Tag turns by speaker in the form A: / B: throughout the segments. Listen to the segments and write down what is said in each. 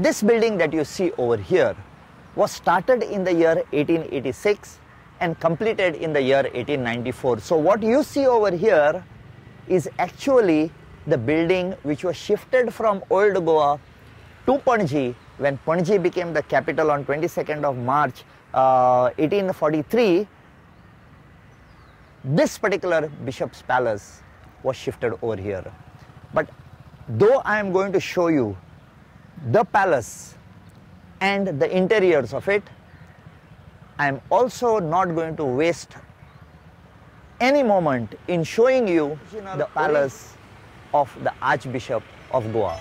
A: This building that you see over here was started in the year 1886 and completed in the year 1894. So what you see over here is actually the building which was shifted from Old Goa to Panji when Panji became the capital on 22nd of March 1843. This particular Bishop's Palace was shifted over here. But though I am going to show you the palace and the interiors of it, I am also not going to waste any moment in showing you the palace of the Archbishop of Goa.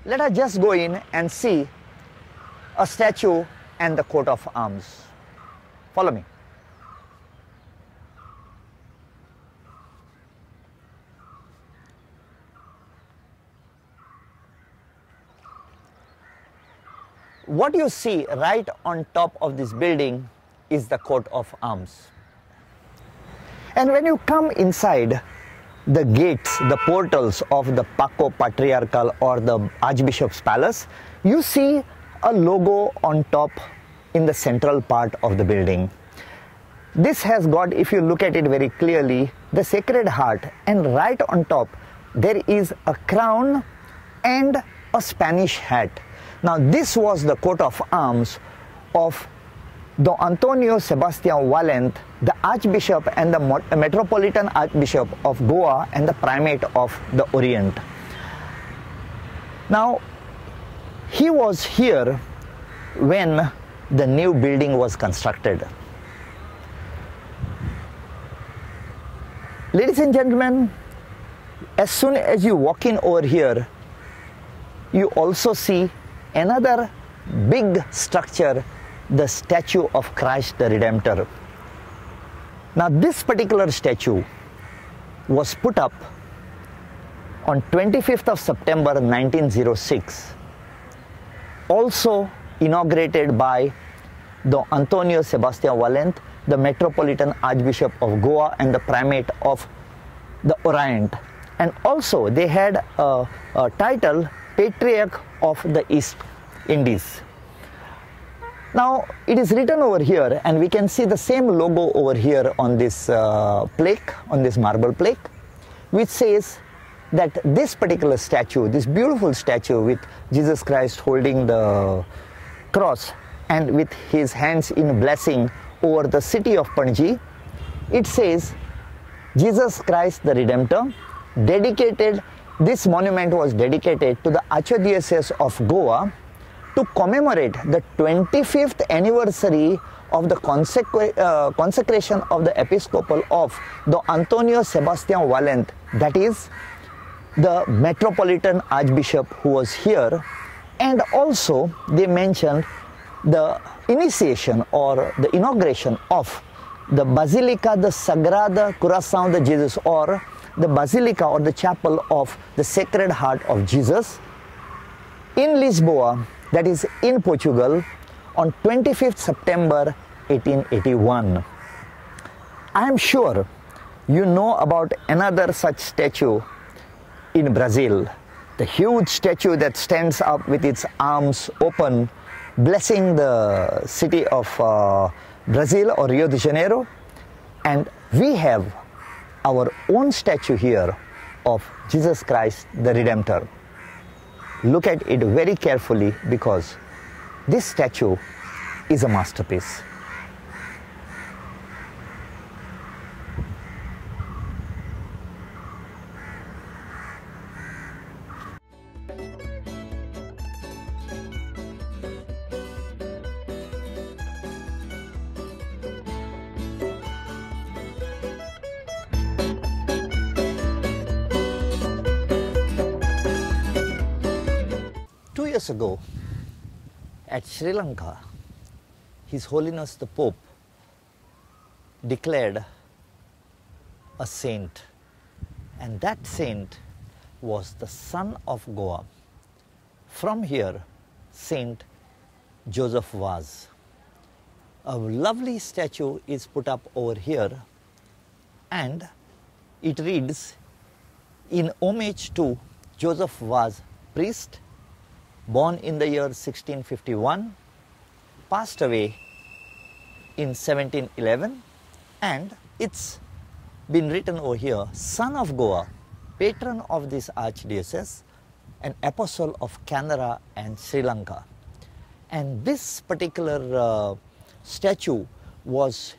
A: Let us just go in and see a statue and the coat of arms. Follow me. What you see right on top of this building is the coat of arms. And when you come inside the gates, the portals of the Paco Patrical or the Archbishop's Palace, you see a logo on top in the central part of the building. This has got, if you look at it very clearly, the Sacred Heart, and right on top there is a crown and a Spanish hat. Now this was the coat of arms of Don Antonio Sebastian Valent, the Archbishop and the Metropolitan Archbishop of Goa and the Primate of the Orient. Now, he was here when the new building was constructed. Ladies and gentlemen, as soon as you walk in over here, you also see another big structure, the statue of Christ the Redemptor. Now this particular statue was put up on 25th of September 1906, also inaugurated by Don Antonio Sebastian Valent, the Metropolitan Archbishop of Goa and the Primate of the Orient. And also they had a title, Patriarch of the East Indies. Now it is written over here, and we can see the same logo over here on this plaque, on this marble plaque, which says that this particular statue, this beautiful statue with Jesus Christ holding the cross and with his hands in blessing over the city of Panji, it says Jesus Christ the Redemptor, dedicated, this monument was dedicated to the Archdiocese of Goa to commemorate the 25th anniversary of the consecration of the episcopal of Don Antonio Sebastian Valent, that is the Metropolitan Archbishop who was here. And also they mentioned the initiation or the inauguration of the Basilica the Sagrada Coração de Jesus, or the Basilica or the Chapel of the Sacred Heart of Jesus in Lisboa, that is in Portugal, on 25th September 1881. I am sure you know about another such statue in Brazil, the huge statue that stands up with its arms open, blessing the city of Brazil or Rio de Janeiro. And we have our own statue here of Jesus Christ the Redemptor. Look at it very carefully, because this statue is a masterpiece. Years ago, at Sri Lanka, His Holiness the Pope declared a saint, and that saint was the son of Goa. From here, Saint Joseph Vaz. A lovely statue is put up over here, and it reads, in homage to Joseph Vaz, priest, born in the year 1651, passed away in 1711, and it's been written over here, son of Goa, patron of this archdiocese, an apostle of Canara and Sri Lanka. And this particular statue was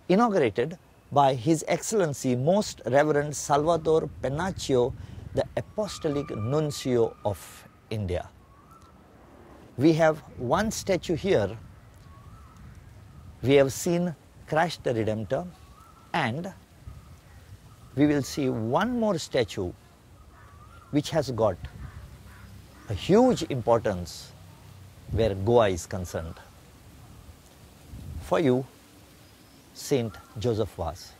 A: inaugurated by His Excellency Most Reverend Salvador Pennacchio, the Apostolic Nuncio of India. We have one statue here. We have seen Christ the Redemptor, and we will see one more statue which has got a huge importance where Goa is concerned. For you, Saint Joseph Vaz.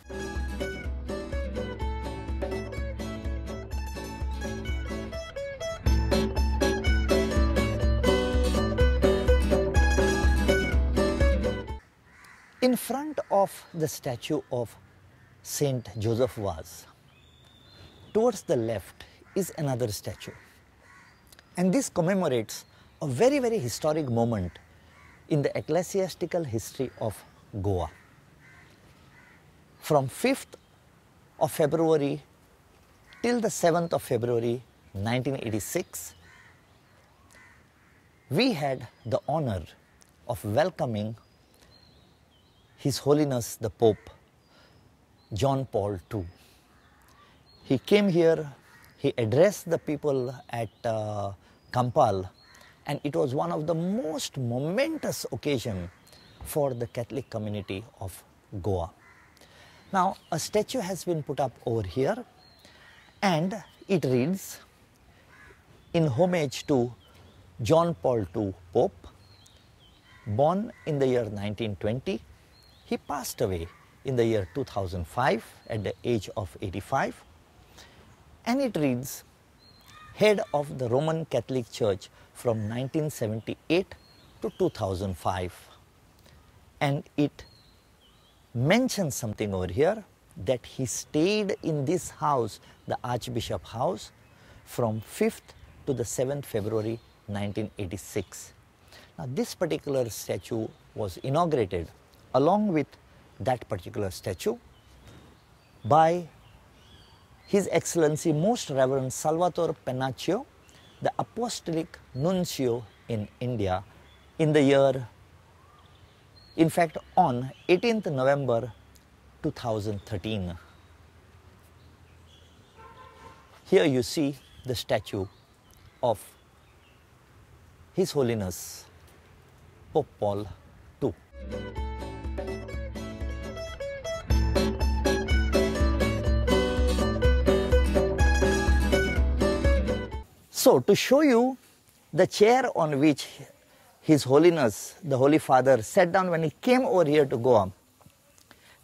A: In front of the statue of Saint Joseph Vaz, towards the left is another statue. And this commemorates a very, very historic moment in the ecclesiastical history of Goa. From 5th of February till the 7th of February 1986, we had the honor of welcoming His Holiness the Pope, John Paul II. He came here, he addressed the people at Kampal, and it was one of the most momentous occasions for the Catholic community of Goa. Now, a statue has been put up over here, and it reads, in homage to John Paul II Pope, born in the year 1920, he passed away in the year 2005 at the age of 85, and it reads, Head of the Roman Catholic Church from 1978 to 2005. And it mentions something over here, that he stayed in this house, the Archbishop House, from 5th to the 7th February 1986. Now this particular statue was inaugurated along with that particular statue by His Excellency Most Reverend Salvatore Pennacchio, the Apostolic Nuncio in India, in the year, in fact, on 18th November 2013. Here you see the statue of His Holiness Pope Paul II. So, to show you the chair on which His Holiness, the Holy Father, sat down when he came over here to Goa,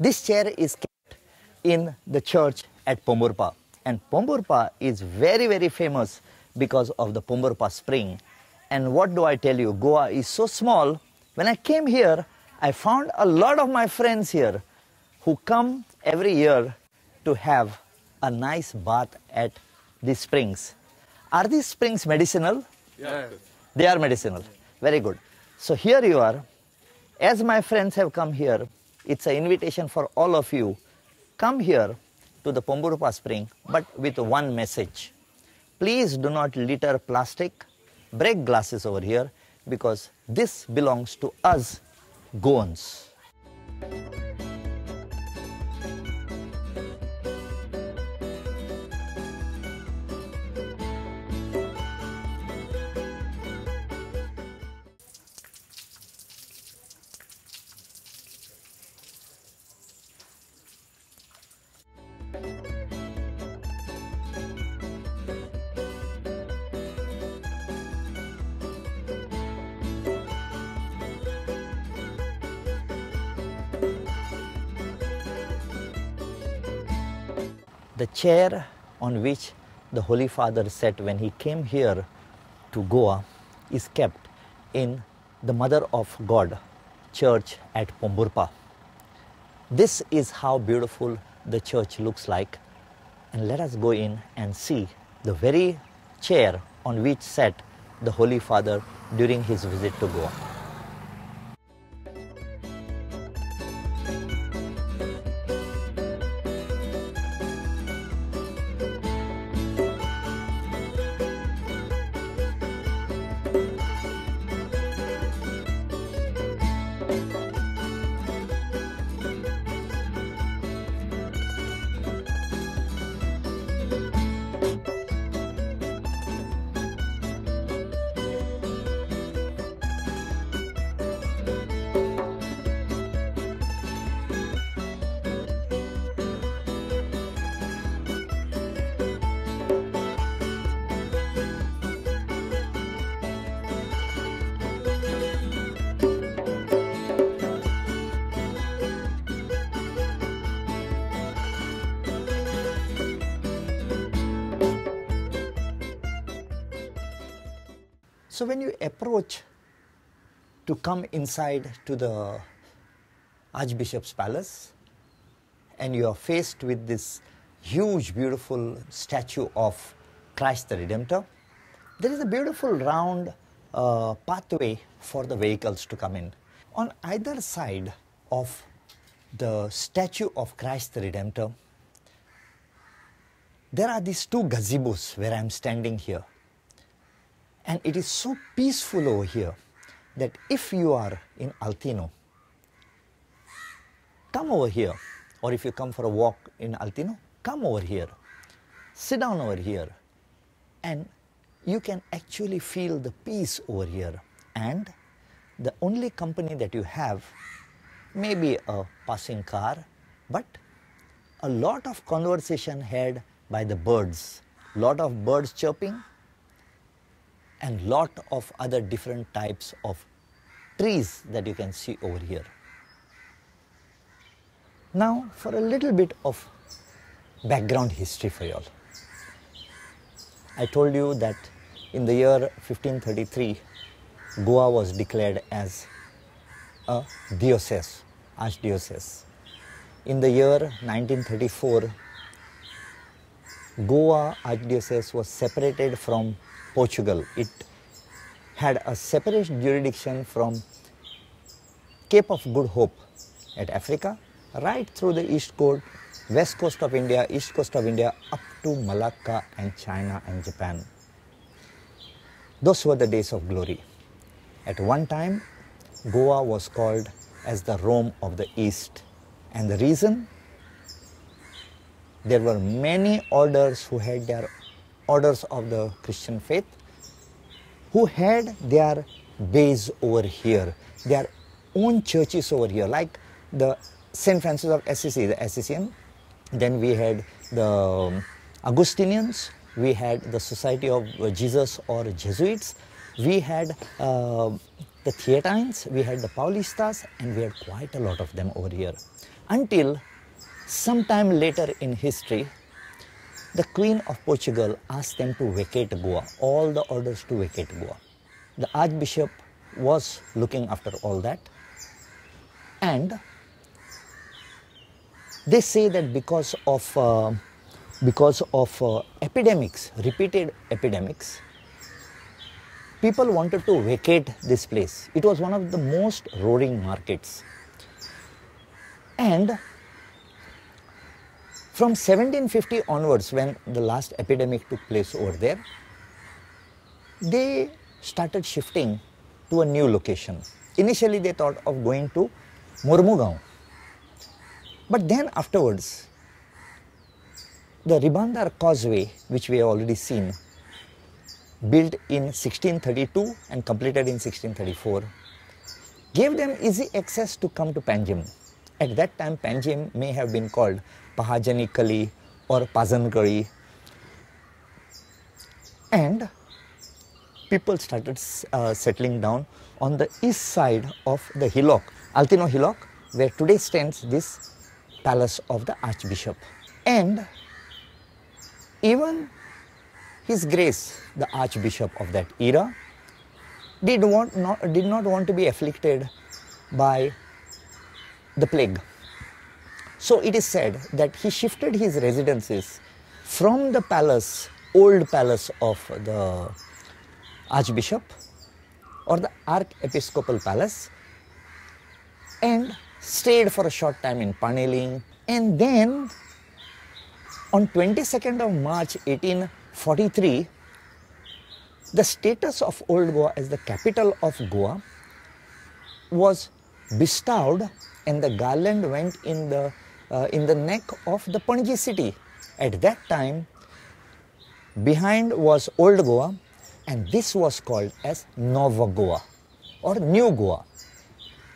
A: this chair is kept in the church at Pomburpa. And Pomburpa is very, very famous because of the Pomburpa spring. And what do I tell you, Goa is so small. When I came here, I found a lot of my friends here who come every year to have a nice bath at these springs. Are these springs medicinal?
B: Yes.
A: They are medicinal. Very good. So here you are. As my friends have come here, it's an invitation for all of you. Come here to the Pomburpa spring, but with one message. Please do not litter plastic, break glasses over here, because this belongs to us Goans. The chair on which the Holy Father sat when he came here to Goa is kept in the Mother of God church at Pomburpa. This is how beautiful the church looks like, and let us go in and see the very chair on which sat the Holy Father during his visit to Goa. So when you approach to come inside to the Archbishop's Palace, and you are faced with this huge, beautiful statue of Christ the Redemptor, there is a beautiful round pathway for the vehicles to come in. On either side of the statue of Christ the Redemptor, there are these two gazebos where I am standing here. And it is so peaceful over here that if you are in Altino, come over here. Or if you come for a walk in Altino, come over here. Sit down over here. And you can actually feel the peace over here. And the only company that you have may be a passing car, but a lot of conversation had by the birds. Lot of birds chirping, and lot of other different types of trees that you can see over here. Now for a little bit of background history for you all. I told you that in the year 1533, Goa was declared as a diocese, archdiocese. In the year 1934, Goa archdiocese was separated from Portugal. It had a separate jurisdiction from Cape of Good Hope at Africa, right through the west coast of India, east coast of India, up to Malacca and China and Japan. Those were the days of glory. At one time, Goa was called as the Rome of the East. And the reason? There were many orders who had their orders of the Christian faith, who had their base over here, their own churches over here, like the St. Francis of Assisi, the Assisian. Then we had the Augustinians, we had the Society of Jesus or Jesuits, we had the Theatines, we had the Paulistas, and we had quite a lot of them over here. Until sometime later in history, the Queen of Portugal asked them to vacate Goa, all the orders to vacate Goa. The Archbishop was looking after all that, and they say that because of epidemics, repeated epidemics, people wanted to vacate this place. It was one of the most roaring markets. And from 1750 onwards, when the last epidemic took place over there, they started shifting to a new location. Initially they thought of going to Mormugao. But then afterwards, the Ribandar Causeway, which we have already seen, built in 1632 and completed in 1634, gave them easy access to come to Panjim. At that time, Panjim may have been called Pahajanikali or Pazankari, and people started settling down on the east side of the hillock, Altino Hillock, where today stands this palace of the Archbishop. And even His Grace, the Archbishop of that era, did not want to be afflicted by the plague. So it is said that he shifted his residences from the palace, old palace of the Archbishop or the Archepiscopal Palace, and stayed for a short time in Paneling. And then on 22nd of March 1843, the status of Old Goa as the capital of Goa was bestowed, and the garland went in the neck of the Panji city. At that time, behind was Old Goa, and this was called as Nova Goa or New Goa.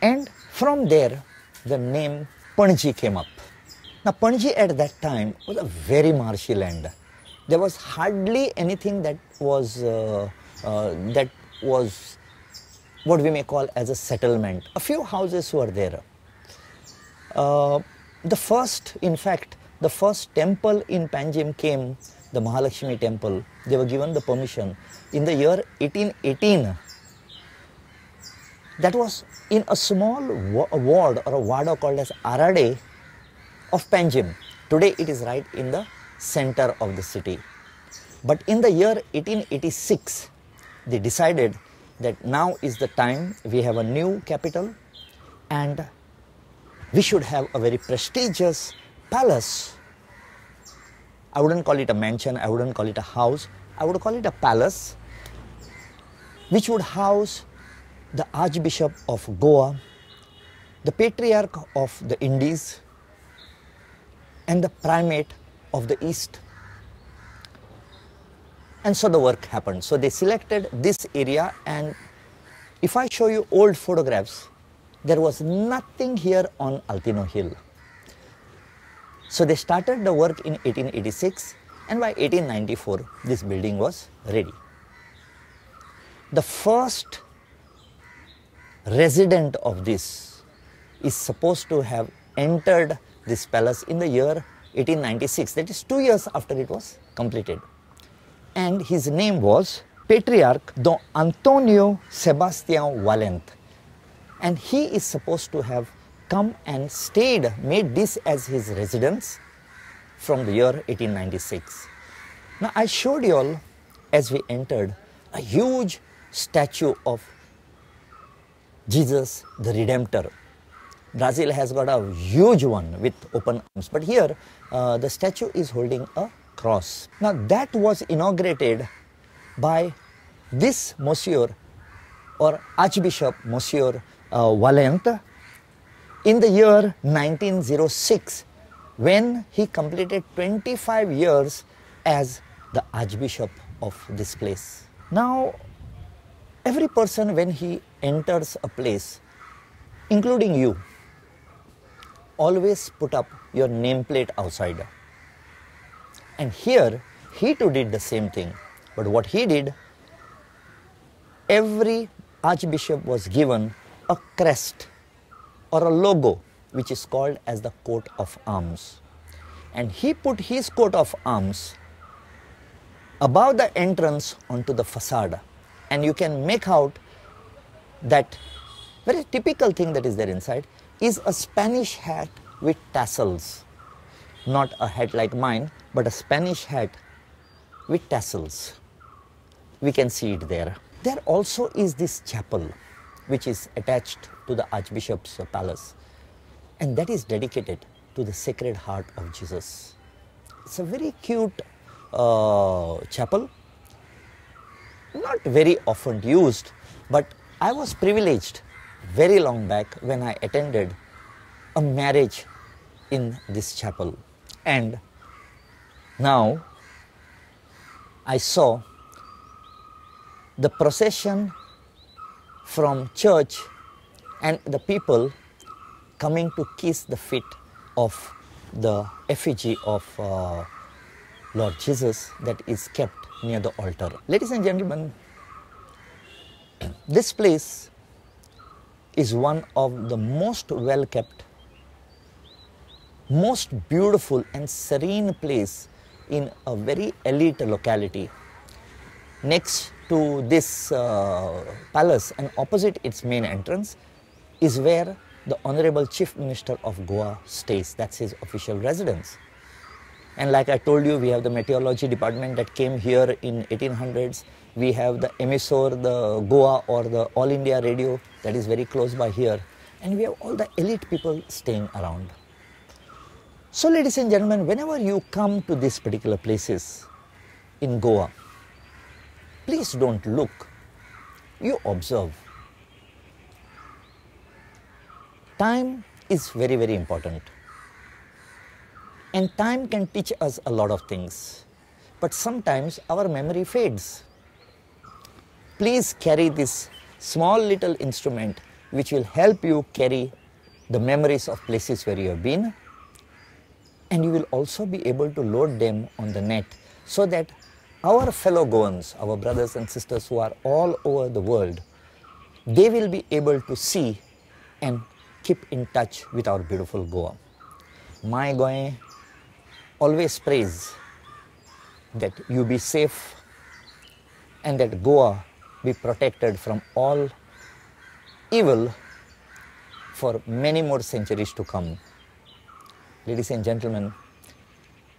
A: And from there, the name Panji came up. Now, Panji at that time was a very marshy land. There was hardly anything that was what we may call as a settlement. A few houses were there. The first temple in Panjim came, the Mahalakshmi temple. They were given the permission in the year 1818. That was in a small ward or a wada called as Arade of Panjim. Today it is right in the center of the city. But in the year 1886, they decided that now is the time, we have a new capital and we should have a very prestigious palace. I wouldn't call it a mansion, I wouldn't call it a house, I would call it a palace, which would house the Archbishop of Goa, the Patriarch of the Indies, and the Primate of the East. And so the work happened. So they selected this area, and if I show you old photographs, there was nothing here on Altino Hill. So they started the work in 1886, and by 1894 this building was ready. The first resident of this is supposed to have entered this palace in the year 1896, that is 2 years after it was completed. And his name was Patriarch Don Antonio Sebastian Valent. And he is supposed to have come and stayed, made this as his residence from the year 1896. Now I showed you all as we entered a huge statue of Jesus the Redemptor. Brazil has got a huge one with open arms, but here the statue is holding a cross. Now that was inaugurated by this Monsieur or Archbishop Monsieur Valent in the year 1906, when he completed 25 years as the Archbishop of this place. Now every person, when he enters a place, including you, always put up your nameplate outside. And here he too did the same thing. But what he did, every archbishop was given a crest or a logo which is called as the coat of arms. And he put his coat of arms above the entrance onto the facade. And you can make out that very typical thing that is there inside is a Spanish hat with tassels. Not a hat like mine, but a Spanish hat with tassels. We can see it there. There also is this chapel which is attached to the Archbishop's palace, and that is dedicated to the Sacred Heart of Jesus. It's a very cute chapel, not very often used, but I was privileged very long back when I attended a marriage in this chapel, and now I saw the procession from church and the people coming to kiss the feet of the effigy of Lord Jesus that is kept near the altar. Ladies and gentlemen, this place is one of the most well kept, most beautiful and serene place in a very elite locality. Next to this palace and opposite its main entrance is where the Honorable Chief Minister of Goa stays. That's his official residence. And like I told you, we have the meteorology department that came here in 1800s. We have the emissor, the Goa or the All India Radio that is very close by here. And we have all the elite people staying around. So ladies and gentlemen, whenever you come to these particular places in Goa, please don't look, you observe. Time is very, very important. And time can teach us a lot of things. But sometimes our memory fades. Please carry this small little instrument which will help you carry the memories of places where you have been. And you will also be able to load them on the net so that our fellow Goans, our brothers and sisters who are all over the world, they will be able to see and keep in touch with our beautiful Goa. My Goem always prays that you be safe and that Goa be protected from all evil for many more centuries to come. Ladies and gentlemen,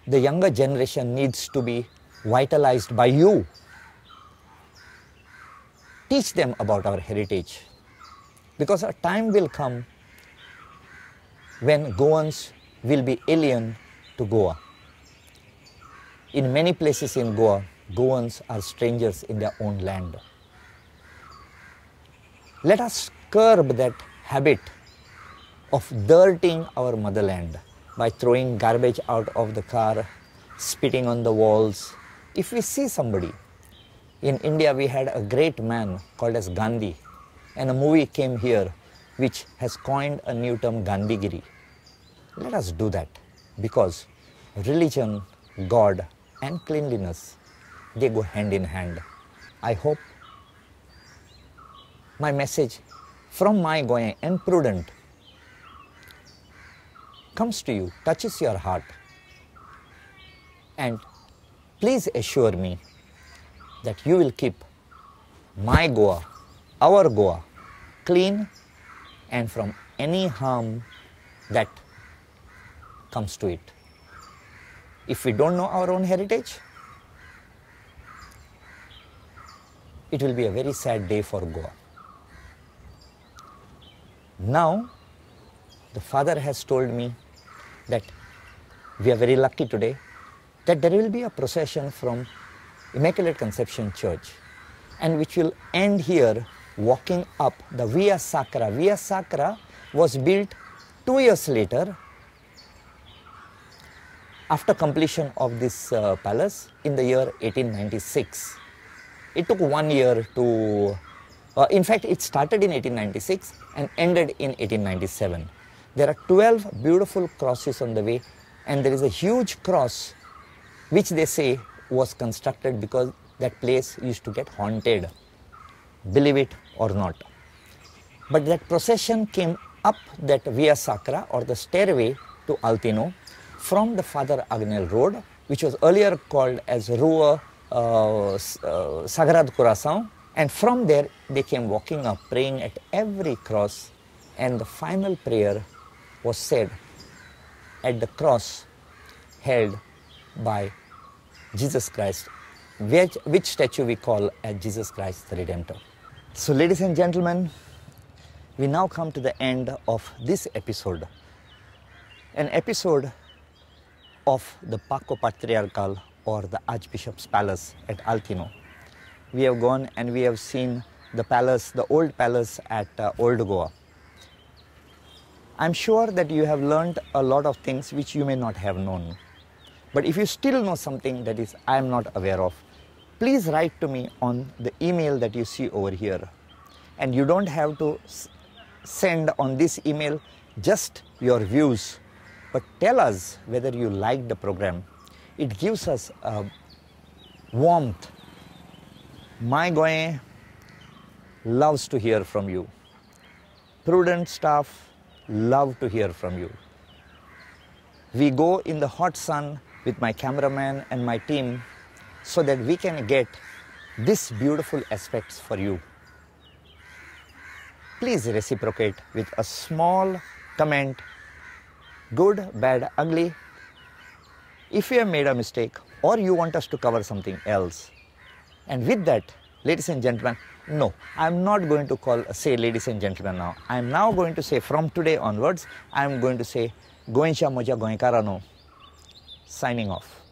A: the younger generation needs to be vitalized by you. Teach them about our heritage, because a time will come when Goans will be alien to Goa. In many places in Goa, Goans are strangers in their own land. Let us curb that habit of dirtying our motherland by throwing garbage out of the car, spitting on the walls. If we see somebody, in India we had a great man called as Gandhi, and a movie came here which has coined a new term, Gandhigiri. Let us do that, because religion, God and cleanliness, they go hand in hand. I hope my message from My Goem and Prudent comes to you, touches your heart, and please assure me that you will keep my Goa, our Goa, clean and from any harm that comes to it. If we don't know our own heritage, it will be a very sad day for Goa. Now, the Father has told me that we are very lucky today that there will be a procession from Immaculate Conception Church, and which will end here walking up the Via Sacra. Via Sacra was built 2 years later after completion of this palace in the year 1896. It took 1 year to, in fact it started in 1896 and ended in 1897. There are 12 beautiful crosses on the way, and there is a huge cross which they say was constructed because that place used to get haunted, believe it or not. But that procession came up that Via Sacra or the stairway to Altino from the Father Agnel Road, which was earlier called as Rua Sagrado Coração, and from there they came walking up, praying at every cross, and the final prayer was said at the cross held by Jesus Christ, which statue we call as Jesus Christ the Redemptor. So ladies and gentlemen, we now come to the end of this episode, an episode of the Paco Patrical or the Archbishop's Palace at Altino. We have gone and we have seen the palace, the old palace at Old Goa. I'm sure that you have learned a lot of things which you may not have known. But if you still know something that is I am not aware of, please write to me on the email that you see over here. And you don't have to send on this email just your views, but tell us whether you like the program. It gives us a warmth. My Goem loves to hear from you. Prudent staff love to hear from you. We go in the hot sun with my cameraman and my team so that we can get these beautiful aspects for you. Please reciprocate with a small comment, good, bad, ugly. If you have made a mistake or you want us to cover something else. And with that, ladies and gentlemen, no, I'm not going to say ladies and gentlemen now. I'm now going to say from today onwards, I'm going to say Goensha Moja Goenkarano. Signing off.